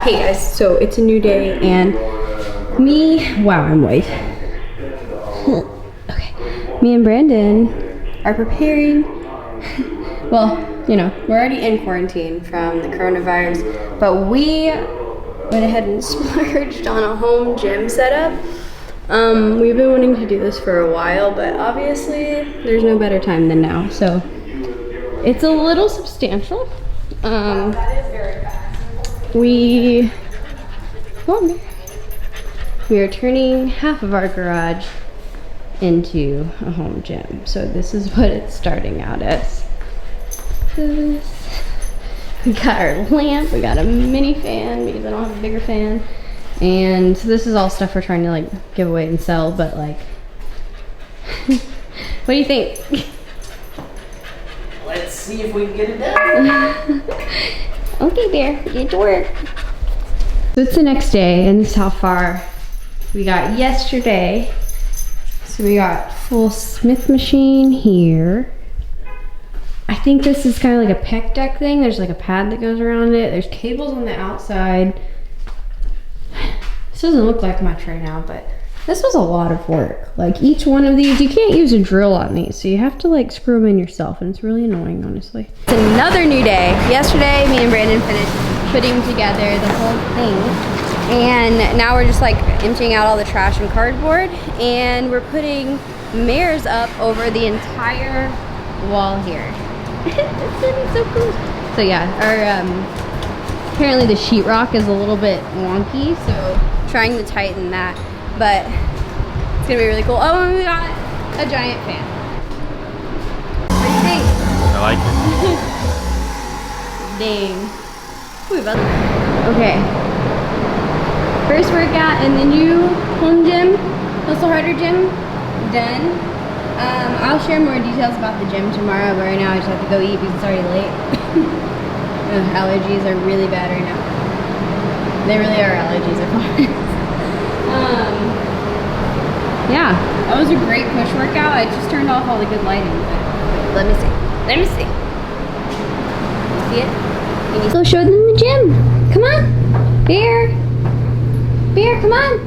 Hey guys, so it's a new day and wow, I'm white. Okay, me and Brandon are preparing. Well, you know, we're already in quarantine from the coronavirus, but we went ahead and splurged on a home gym setup. We've been wanting to do this for a while, but obviously there's no better time than now. So it's a little substantial. We are turning half of our garage into a home gym. So this is what it's starting out as. We got our lamp, we got a mini fan because I don't have a bigger fan. And this is all stuff we're trying to like give away and sell, but like, what do you think? Let's see if we can get it done. Okay, Bear, get to work. So it's the next day, and this is how far we got yesterday. So we got full Smith machine here. I think this is kind of like a pec deck thing. There's like a pad that goes around it. There's cables on the outside. This doesn't look like much right now, but this was a lot of work. Like each one of these, you can't use a drill on these, so you have to like screw them in yourself, and it's really annoying, honestly. It's another new day. Yesterday, me and Brandon finished putting together the whole thing, and now we're just like emptying out all the trash and cardboard, and we're putting mirrors up over the entire wall here. It's gonna be so cool. So yeah, our apparently the sheetrock is a little bit wonky, so trying to tighten that, but it's gonna be really cool. Oh, and we got a giant fan. What do you think? I like it. Dang. Okay. First workout in the new home gym, Hustle Harder gym, done. I'll share more details about the gym tomorrow, but right now I just have to go eat because it's already late. Allergies are really bad right now. They really are allergies, I promise. Yeah, that was a great push workout. I just turned off all the good lighting. Let me see. Let me see. You see it? Can you still show them the gym? Come on. Bear. Bear, come on.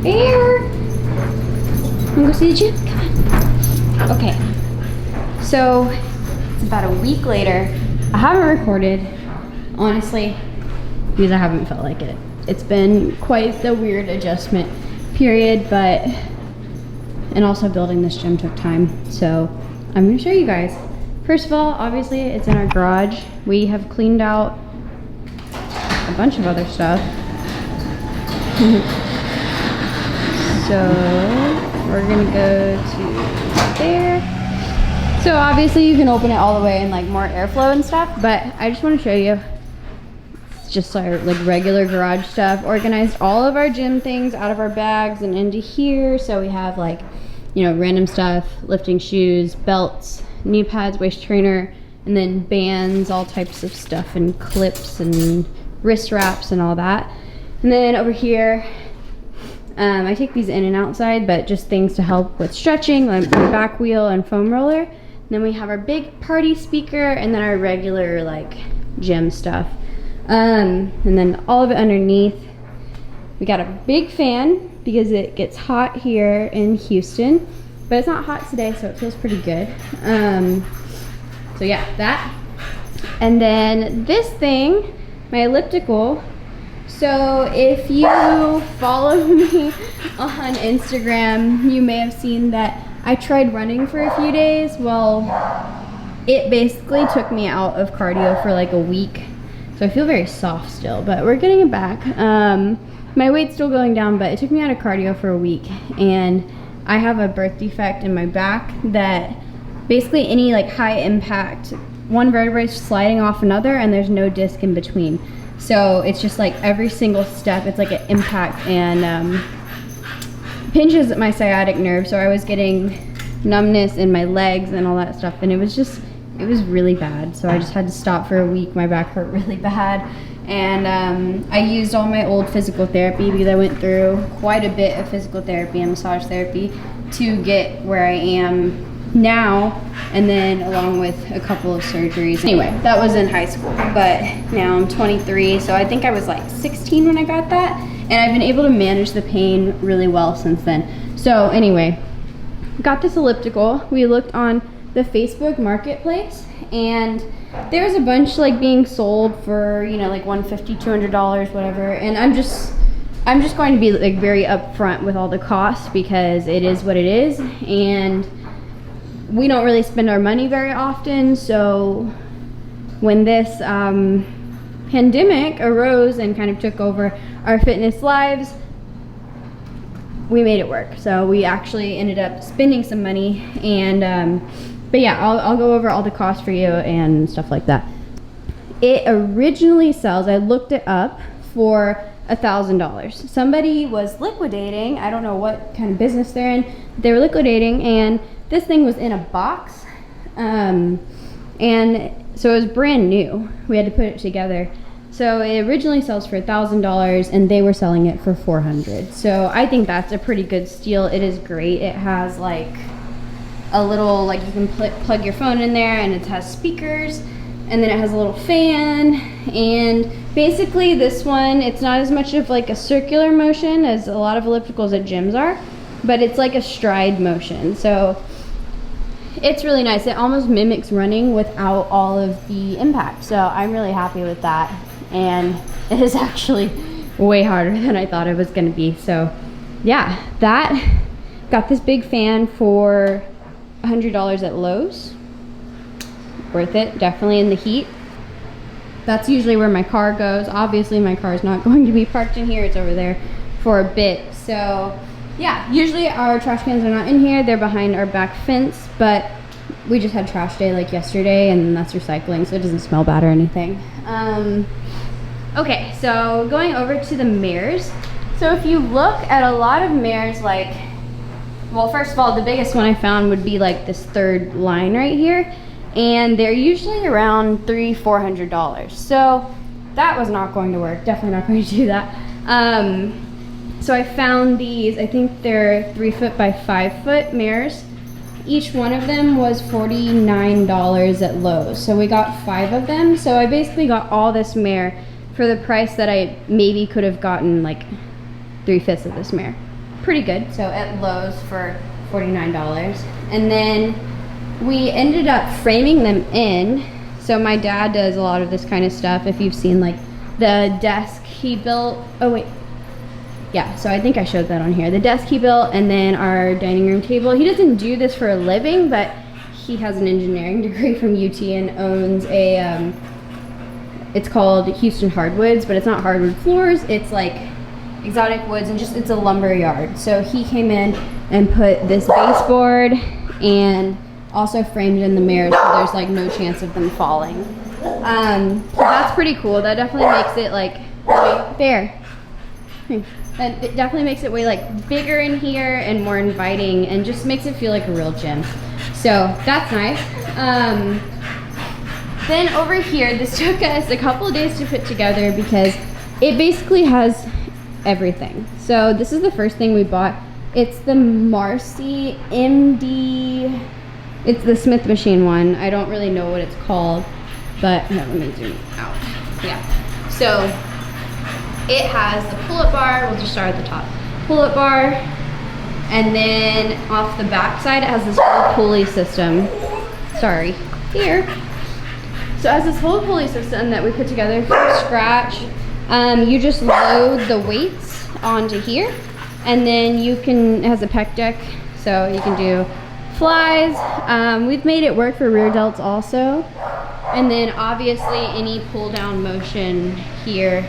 Bear. Wanna go see the gym? Come on. Okay. So, it's about a week later. I haven't recorded, honestly, because I haven't felt like it. It's been quite the weird adjustment period, but, and also building this gym took time. So I'm gonna show you guys. First of all, obviously it's in our garage. We have cleaned out a bunch of other stuff. So we're gonna go to there. So obviously you can open it all the way and like more airflow and stuff, but I just wanna show you. Just our like regular garage stuff. Organized all of our gym things out of our bags and into here. So we have like, you know, random stuff, lifting shoes, belts, knee pads, waist trainer, and then bands, all types of stuff, and clips and wrist wraps and all that. And then over here, I take these in and outside, but just things to help with stretching, like my back wheel and foam roller. And then we have our big party speaker, and then our regular like gym stuff. And then all of it underneath. We got a big fan because it gets hot here in Houston, but it's not hot today, so it feels pretty good. So yeah, that. And then this thing, my elliptical. So if you follow me on Instagram, you may have seen that I tried running for a few days. Well, it basically took me out of cardio for like a week. So I feel very soft still, but we're getting it back. My weight's still going down, but it took me out of cardio for a week. And I have a birth defect in my back that basically any like high impact, one vertebrae is sliding off another and there's no disc in between. So it's just like every single step, it's like an impact, and pinches at my sciatic nerve. So I was getting numbness in my legs and all that stuff. And it was really bad. So I just had to stop for a week. My back hurt really bad. And I used all my old physical therapy because I went through quite a bit of physical therapy and massage therapy to get where I am now, and then along with a couple of surgeries. Anyway, that was in high school, but now I'm 23, so I think I was like 16 when I got that, and I've been able to manage the pain really well since then. So anyway, got this elliptical. We looked on the Facebook marketplace, and there's a bunch like being sold for, you know, like $150, $200, whatever, and I'm just going to be like very upfront with all the costs because it is what it is, and we don't really spend our money very often. So when this pandemic arose and kind of took over our fitness lives, we made it work. So we actually ended up spending some money, and but yeah, I'll go over all the costs for you and stuff like that. It originally sells, I looked it up, for $1,000. Somebody was liquidating, I don't know what kind of business they're in, they were liquidating, and this thing was in a box, and so it was brand new. We had to put it together. So it originally sells for $1,000, and they were selling it for $400. So I think that's a pretty good steal. It is great. It has like a little, like you can plug your phone in there, and it has speakers, and then it has a little fan, and basically this one, it's not as much of like a circular motion as a lot of ellipticals at gyms are, but it's like a stride motion. So it's really nice. It almost mimics running without all of the impact. So I'm really happy with that. And it is actually way harder than I thought it was gonna be. So yeah, that got this big fan for $100 at Lowe's. Worth it, definitely in the heat. That's usually where my car goes. Obviously my car is not going to be parked in here, it's over there for a bit. So yeah, usually our trash cans are not in here, they're behind our back fence, but we just had trash day like yesterday, and that's recycling, so it doesn't smell bad or anything. Okay, so going over to the mirrors. So if you look at a lot of mirrors, like, well, first of all, the biggest one I found would be like this third line right here, and they're usually around $300-400. So that was not going to work, definitely not going to do that. So I found these, I think they're 3 foot by 5 foot mirrors. Each one of them was $49 at Lowe's. So we got 5 of them. So I basically got all this mirror for the price that I maybe could have gotten like 3/5 of this mirror. Pretty good. So at Lowe's for $49. And then we ended up framing them in. So my dad does a lot of this kind of stuff. If you've seen like the desk he built, oh wait. Yeah, so I think I showed that on here. The desk he built, and then our dining room table. He doesn't do this for a living, but he has an engineering degree from UT and owns a, it's called Houston Hardwoods, but it's not hardwood floors, it's like exotic woods, and just, it's a lumber yard. So he came in and put this baseboard and also framed in the mirrors, so there's like no chance of them falling. So that's pretty cool. That definitely makes it like, there. And it definitely makes it way like bigger in here and more inviting, and just makes it feel like a real gym. So that's nice. Then over here, this took us a couple of days to put together because it basically has everything. So this is the first thing we bought. It's the Marcy MD, it's the Smith machine one. I don't really know what it's called, but here, let me zoom out. Yeah, so it has the pull-up bar. We'll just start at the top. Pull-up bar, and then off the back side, it has this whole pulley system. Sorry, here. So it has this whole pulley system that we put together from scratch. You just load the weights onto here, and then you can, it has a pec deck, so you can do flies. We've made it work for rear delts also. And then obviously any pull down motion here,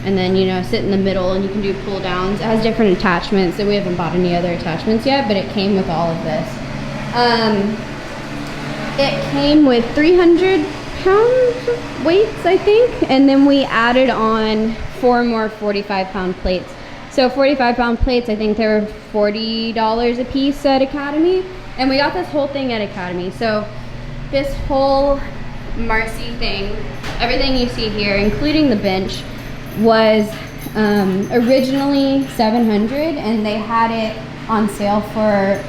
and then, you know, sit in the middle and you can do pull downs. It has different attachments, so we haven't bought any other attachments yet, but it came with all of this. It came with 300 pound weights, I think, and then we added on 4 more 45-pound plates. So 45-pound plates, I think they were $40 a piece at Academy, and we got this whole thing at Academy. So this whole Marcy thing, everything you see here, including the bench, was originally $700, and they had it on sale for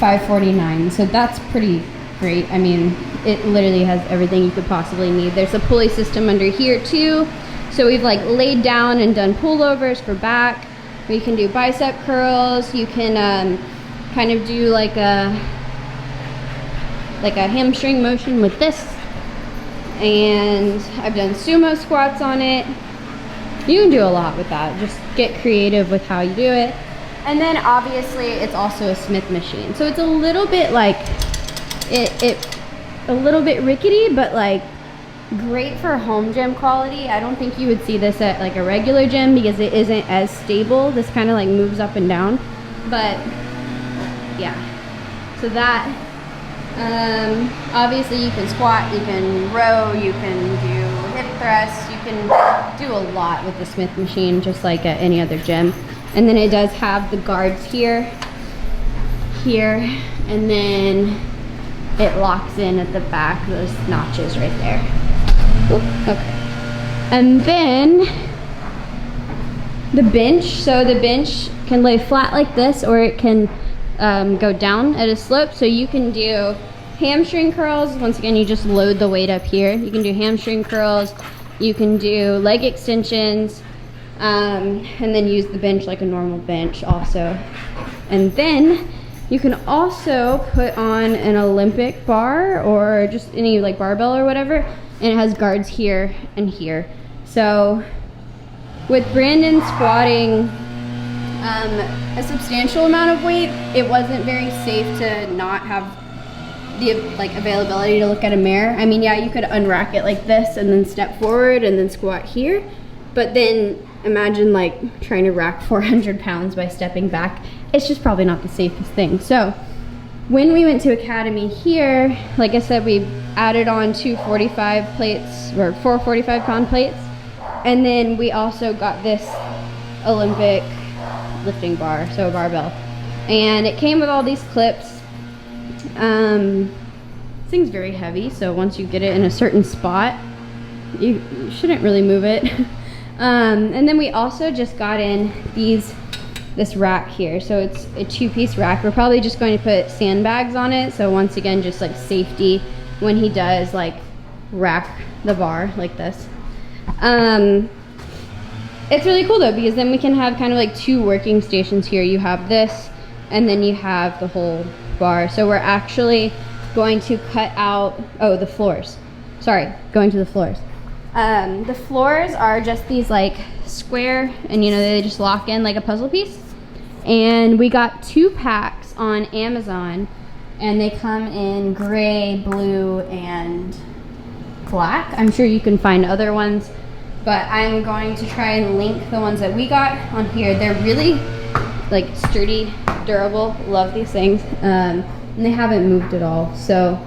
$549. So that's pretty great. I mean, it literally has everything you could possibly need. There's a pulley system under here too. So we've like laid down and done pullovers for back. We can do bicep curls. You can kind of do like a hamstring motion with this. And I've done sumo squats on it. You can do a lot with that. Just get creative with how you do it. And then obviously it's also a Smith machine. So it's a little bit like, a little bit rickety, but like great for home gym quality. I don't think you would see this at like a regular gym because it isn't as stable. This kind of like moves up and down. But yeah, so that, obviously you can squat, you can row, you can do hip thrusts, you can do a lot with the Smith machine, just like at any other gym. And then it does have the guards here, and then it locks in at the back, those notches right there. Oop, okay. And then the bench, so the bench can lay flat like this, or it can go down at a slope. So you can do hamstring curls. Once again, you just load the weight up here. You can do hamstring curls, you can do leg extensions, and then use the bench like a normal bench also. And then you can also put on an Olympic bar or just any like barbell or whatever, and it has guards here and here. So with Brandon squatting a substantial amount of weight, it wasn't very safe to not have the like availability to look at a mirror. I mean, yeah, you could unrack it like this and then step forward and then squat here, but then imagine like trying to rack 400 pounds by stepping back. It's just probably not the safest thing. So when we went to Academy here, like I said, we added on 2 45 plates or 4 45-pound plates, and then we also got this Olympic lifting bar, so a barbell, and it came with all these clips. This thing's very heavy, so once you get it in a certain spot, you shouldn't really move it. And then we also just got in this rack here, so it's a 2-piece rack. We're probably just going to put sandbags on it, so once again, just like safety when he does like rack the bar like this. It's really cool though, because then we can have kind of like 2 working stations here. You have this, and then you have the whole bar. So we're actually going to cut out, the floors. Sorry, going to the floors. The floors are just these like square, and you know, they just lock in like a puzzle piece. And we got 2 packs on Amazon, and they come in gray, blue, and black. I'm sure you can find other ones, but I'm going to try and link the ones that we got on here. They're really like sturdy, durable. Love these things. And they haven't moved at all. So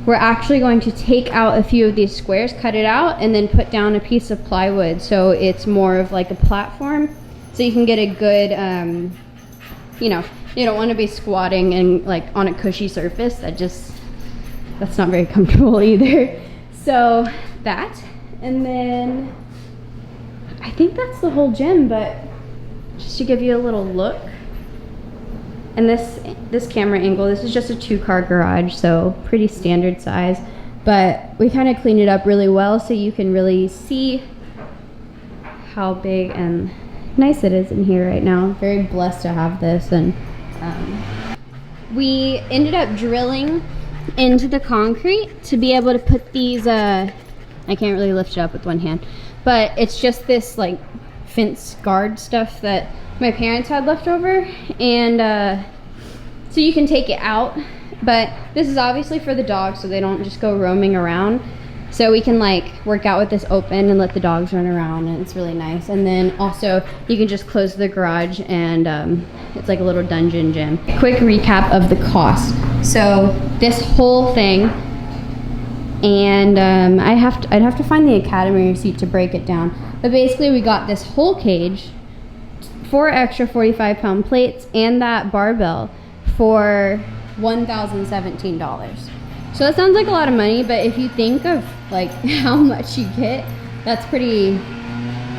we're actually going to take out a few of these squares, cut it out, and then put down a piece of plywood, so it's more of like a platform, so you can get a good, you know, you don't want to be squatting and like on a cushy surface. That's not very comfortable either. So that, and then I think that's the whole gym, but just to give you a little look. And this camera angle, this is just a 2-car garage, so pretty standard size, but we kind of cleaned it up really well so you can really see how big and nice it is in here right now. Very blessed to have this. And we ended up drilling into the concrete to be able to put these, I can't really lift it up with one hand, but it's just this like fence guard stuff that my parents had left over, and so you can take it out, but this is obviously for the dogs so they don't just go roaming around, so we can like work out with this open and let the dogs run around, and it's really nice. And then also you can just close the garage, and it's like a little dungeon gym. Quick recap of the cost. So this whole thing, and I'd have to find the Academy receipt to break it down, but basically we got this whole cage, 4 extra 45-pound plates, and that barbell for $1,017. So that sounds like a lot of money, but if you think of like how much you get, that's pretty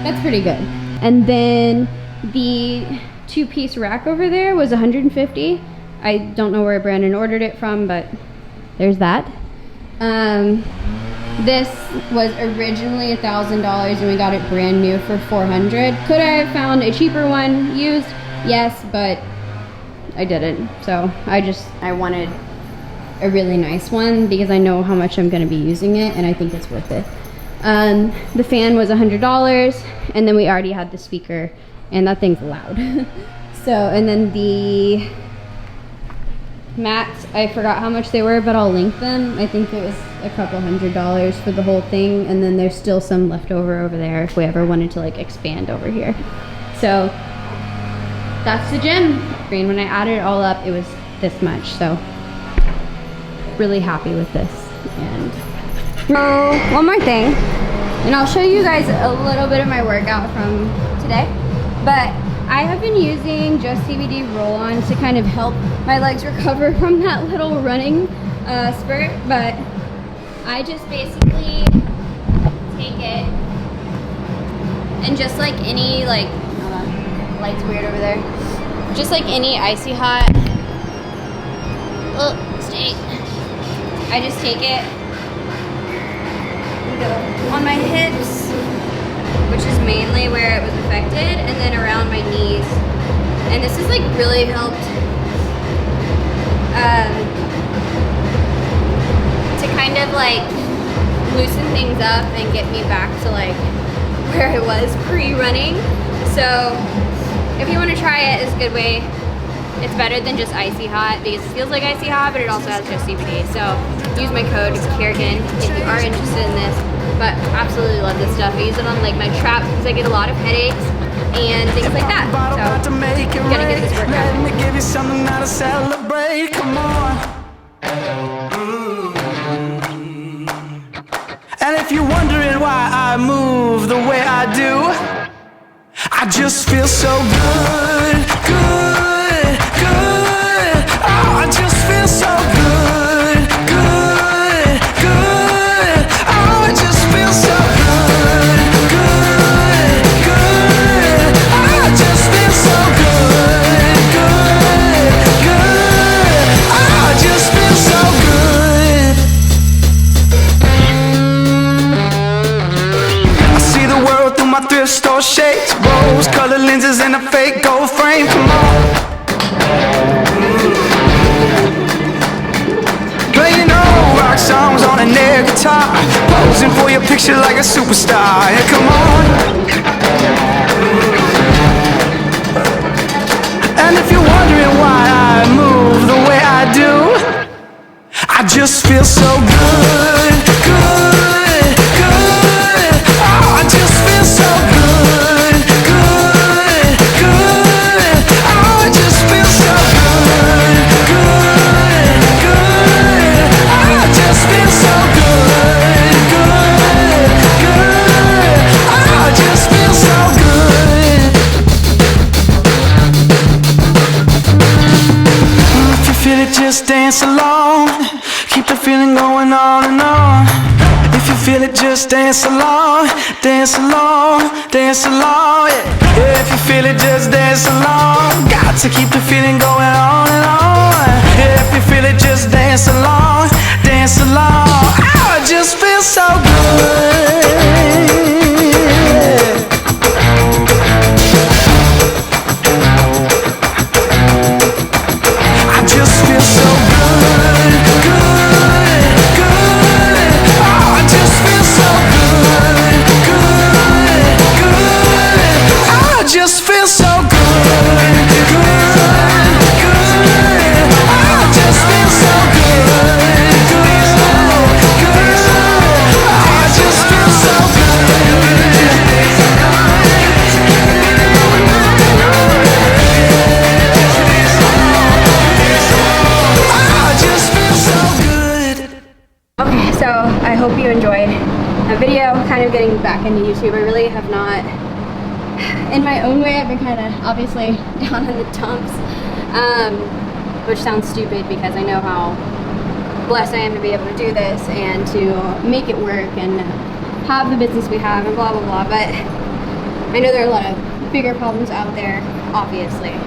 good. And then the 2-piece rack over there was $150. I don't know where Brandon ordered it from, but there's that. This was originally $1,000 and we got it brand new for $400. Could I have found a cheaper one used? Yes, but I didn't. So I wanted a really nice one because I know how much I'm going to be using it and I think it's worth it. The fan was $100 and then we already had the speaker and that thing's loud. So, and then the mats, I forgot how much they were, but I'll link them. I think it was a couple $100 for the whole thing, and then there's still some left over there if we ever wanted to like expand over here. So that's the gym. And when I added it all up, it was this much, so really happy with this. And so one more thing, and I'll show you guys a little bit of my workout from today, but I have been using Just CBD roll-ons to kind of help my legs recover from that little running spurt, but I just basically take it and just like any like, hold on, light's weird over there, just like any icy hot, I just take it and go on my hips, which is mainly where it was affected, and then around my knees. And this has like really helped to kind of like loosen things up and get me back to like where I was pre-running. So if you want to try it, it's a good way. It's better than just icy hot because it feels like icy hot, but it also has just CBD. So use my code Kerigan if you are interested in this. But absolutely love this stuff. I use it on like my traps because I get a lot of headaches and things like that. So I'm gonna get this workout. Let me give you something now to celebrate. Come on. And if you're wondering why I move the way I do, I just feel so good, good, good. Oh, I just feel so good, good, good. Oh, I just feel so good, good, good. Oh, I just feel so good, good, good. Oh, I just feel so good. I see the world through my thrift store shades, rose-colored lenses and a fake gold frame. Come on. Playing old rock songs on an air guitar, posing for your picture like a superstar. Yeah, come on. And if you're wondering why I move the way I do, I just feel so good, good, good. Oh, I just feel so good, good, good. Oh, I just feel so good, good, good. Oh, I just feel so good, good, good. Oh, I just feel so good. If you feel it, just dance along. Keep the feeling going on and on. If you feel it, just dance along, dance along, dance along. Yeah. If you feel it, just dance along. Got to keep the feeling going on and on. Yeah. If you feel it, just dance along, dance along. Oh, I just feel so good. I just feel so good, good, good. Oh, I just feel so good, good, good. Oh, I just feel so good, good, good. Oh, I just feel so good, good, good. Oh, I just feel so Okay, so I hope you enjoyed the video, kind of getting back into YouTube. I really have not, in my own way, I've been kind of obviously down in the dumps, which sounds stupid because I know how blessed I am to be able to do this and to make it work and have the business we have and blah, blah, blah. But I know there are a lot of bigger problems out there, obviously,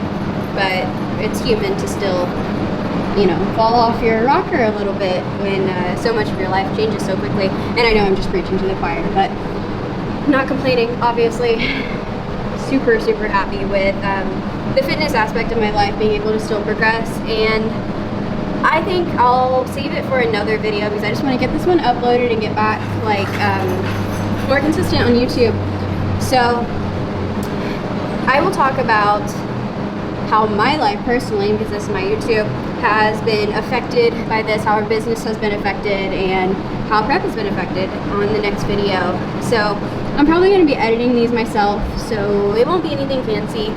but it's human to still you know, fall off your rocker a little bit when so much of your life changes so quickly. And I know I'm just preaching to the choir, but not complaining, obviously. Super, super happy with the fitness aspect of my life, being able to still progress. And I think I'll save it for another video because I just want to get this one uploaded and get back like more consistent on YouTube. So I will talk about how my life personally, because this is my YouTube, has been affected by this, how our business has been affected, and how prep has been affected on the next video. So I'm probably going to be editing these myself, so it won't be anything fancy.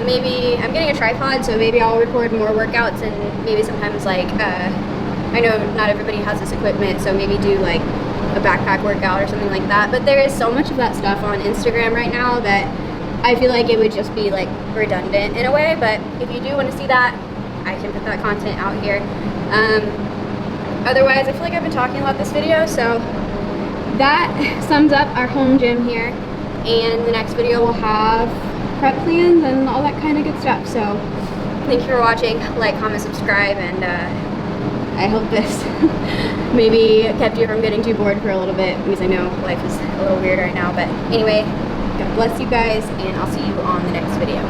Maybe I'm getting a tripod, so maybe I'll record more workouts, and maybe sometimes like I know not everybody has this equipment, so maybe do like a backpack workout or something like that. But there is so much of that stuff on Instagram right now that I feel like it would just be like redundant in a way. But if you do want to see that, I can put that content out here. Otherwise, I feel like I've been talking a lot this video, so that sums up our home gym here. And the next video will have prep plans and all that kind of good stuff. So thank you for watching. Like, comment, subscribe, and I hope this maybe kept you from getting too bored for a little bit, because I know life is a little weird right now. But anyway, God bless you guys, and I'll see you on the next video.